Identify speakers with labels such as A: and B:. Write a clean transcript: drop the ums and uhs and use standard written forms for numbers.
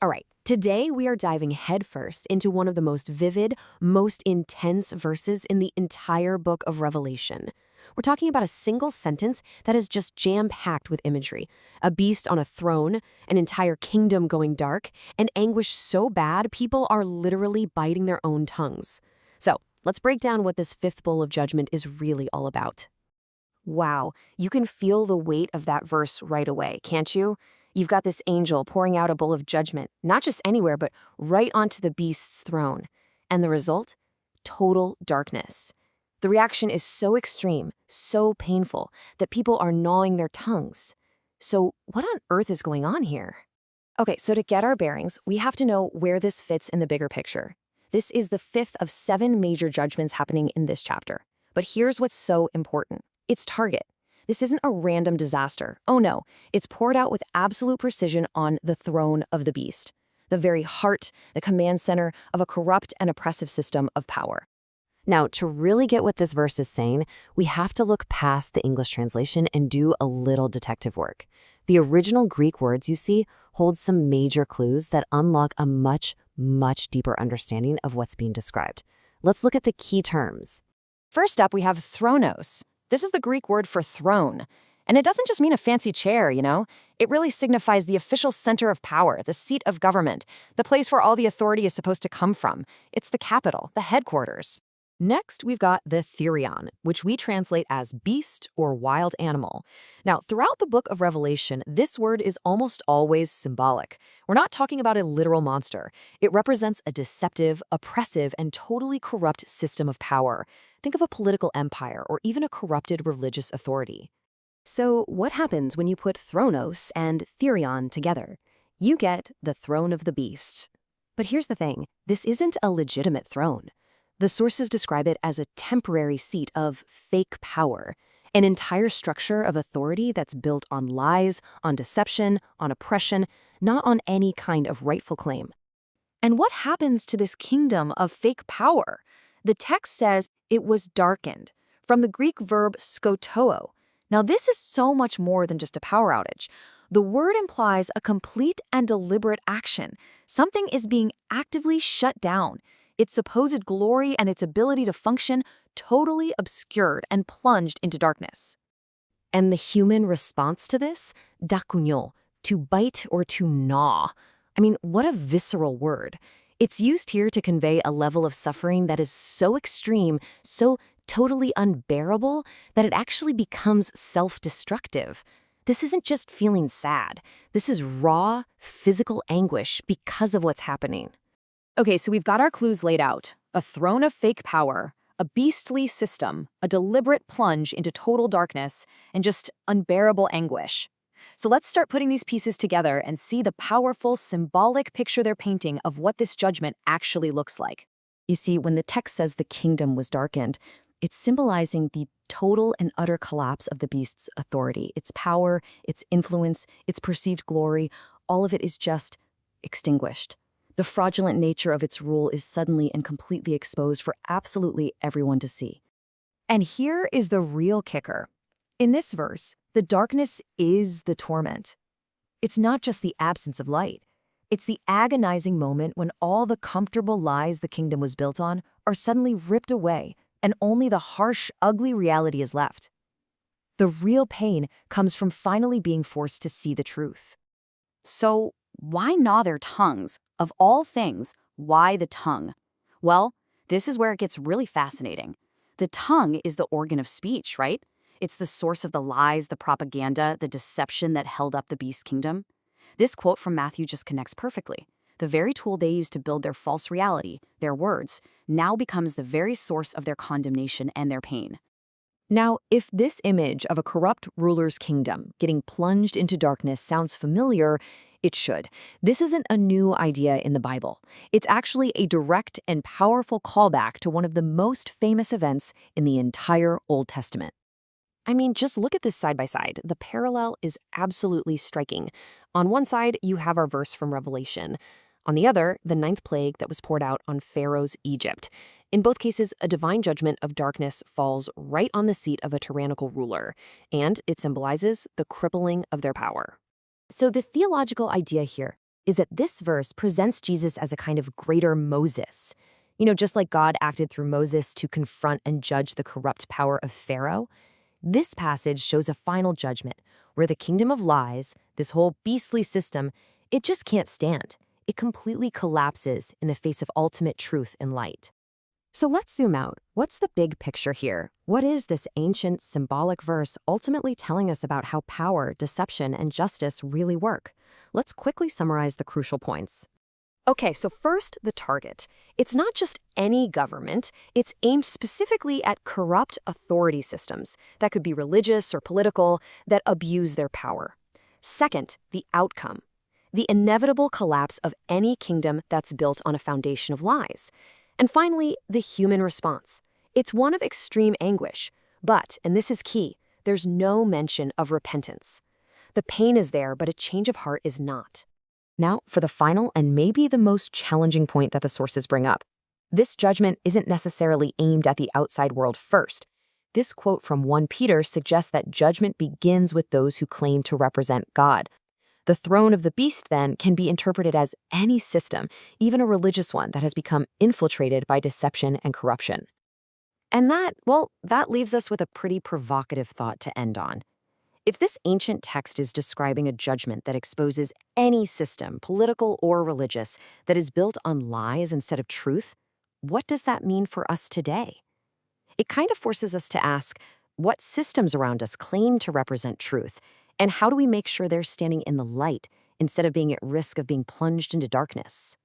A: All right, today we are diving headfirst into one of the most vivid, most intense verses in the entire book of Revelation. We're talking about a single sentence that is just jam-packed with imagery. A beast on a throne, an entire kingdom going dark, and anguish so bad people are literally biting their own tongues. So, let's break down what this fifth bowl of judgment is really all about. Wow, you can feel the weight of that verse right away, can't you? You've got this angel pouring out a bowl of judgment, not just anywhere, but right onto the beast's throne. And the result? Total darkness. The reaction is so extreme, so painful, that people are gnawing their tongues. So what on earth is going on here? Okay, so to get our bearings, we have to know where this fits in the bigger picture. This is the fifth of 7 major judgments happening in this chapter. But here's what's so important. Its target. This isn't a random disaster. Oh no, it's poured out with absolute precision on the throne of the beast, the very heart, the command center of a corrupt and oppressive system of power. Now, to really get what this verse is saying, we have to look past the English translation and do a little detective work. The original Greek words you see hold some major clues that unlock a much, much deeper understanding of what's being described. Let's look at the key terms. First up, we have thronos. This is the Greek word for throne. And it doesn't just mean a fancy chair, you know? It really signifies the official center of power, the seat of government, the place where all the authority is supposed to come from. It's the capital, the headquarters. Next, we've got the therion, which we translate as beast or wild animal. Now, throughout the book of Revelation, this word is almost always symbolic. We're not talking about a literal monster. It represents a deceptive, oppressive, and totally corrupt system of power. Think of a political empire or even a corrupted religious authority. So what happens when you put thronos and therion together? You get the throne of the beast. But here's the thing, this isn't a legitimate throne. The sources describe it as a temporary seat of fake power, an entire structure of authority that's built on lies, on deception, on oppression, not on any kind of rightful claim. And what happens to this kingdom of fake power? The text says it was darkened, from the Greek verb skotoo. Now this is so much more than just a power outage. The word implies a complete and deliberate action. Something is being actively shut down. Its supposed glory and its ability to function totally obscured and plunged into darkness. And the human response to this? Dakunyo, to bite or to gnaw. I mean, what a visceral word. It's used here to convey a level of suffering that is so extreme, so totally unbearable, that it actually becomes self-destructive. This isn't just feeling sad. This is raw, physical anguish because of what's happening. Okay, so we've got our clues laid out. A throne of fake power, a beastly system, a deliberate plunge into total darkness, and just unbearable anguish. So let's start putting these pieces together and see the powerful, symbolic picture they're painting of what this judgment actually looks like. You see, when the text says the kingdom was darkened, it's symbolizing the total and utter collapse of the beast's authority. Its power, its influence, its perceived glory, all of it is just extinguished. The fraudulent nature of its rule is suddenly and completely exposed for absolutely everyone to see. And here is the real kicker. In this verse, the darkness is the torment. It's not just the absence of light. It's the agonizing moment when all the comfortable lies the kingdom was built on are suddenly ripped away, and only the harsh, ugly reality is left. The real pain comes from finally being forced to see the truth. So, why gnaw their tongues? Of all things, why the tongue? Well, this is where it gets really fascinating. The tongue is the organ of speech, right? It's the source of the lies, the propaganda, the deception that held up the beast kingdom. This quote from Matthew just connects perfectly. The very tool they used to build their false reality, their words, now becomes the very source of their condemnation and their pain. Now, if this image of a corrupt ruler's kingdom getting plunged into darkness sounds familiar, it should. This isn't a new idea in the Bible. It's actually a direct and powerful callback to one of the most famous events in the entire Old Testament. I mean, just look at this side by side. The parallel is absolutely striking. On one side, you have our verse from Revelation. On the other, the 9th plague that was poured out on Pharaoh's Egypt. In both cases, a divine judgment of darkness falls right on the seat of a tyrannical ruler, and it symbolizes the crippling of their power. So the theological idea here, is that this verse presents Jesus as a kind of greater Moses. Just like God acted through Moses to confront and judge the corrupt power of Pharaoh, this passage shows a final judgment where the kingdom of lies, this whole beastly system, it just can't stand. It completely collapses in the face of ultimate truth and light. So let's zoom out. What's the big picture here? What is this ancient symbolic verse ultimately telling us about how power, deception, and justice really work? Let's quickly summarize the crucial points. Okay, so first, the target. It's not just any government. It's aimed specifically at corrupt authority systems that could be religious or political that abuse their power. Second, the outcome. The inevitable collapse of any kingdom that's built on a foundation of lies. And finally, the human response. It's one of extreme anguish, but, and this is key, there's no mention of repentance. The pain is there, but a change of heart is not. Now, for the final and maybe the most challenging point that the sources bring up. This judgment isn't necessarily aimed at the outside world first. This quote from 1 Peter suggests that judgment begins with those who claim to represent God. The throne of the beast, then, can be interpreted as any system, even a religious one that has become infiltrated by deception and corruption. And that leaves us with a pretty provocative thought to end on. If this ancient text is describing a judgment that exposes any system, political or religious, that is built on lies instead of truth, what does that mean for us today? It kind of forces us to ask, what systems around us claim to represent truth? And how do we make sure they're standing in the light instead of being at risk of being plunged into darkness?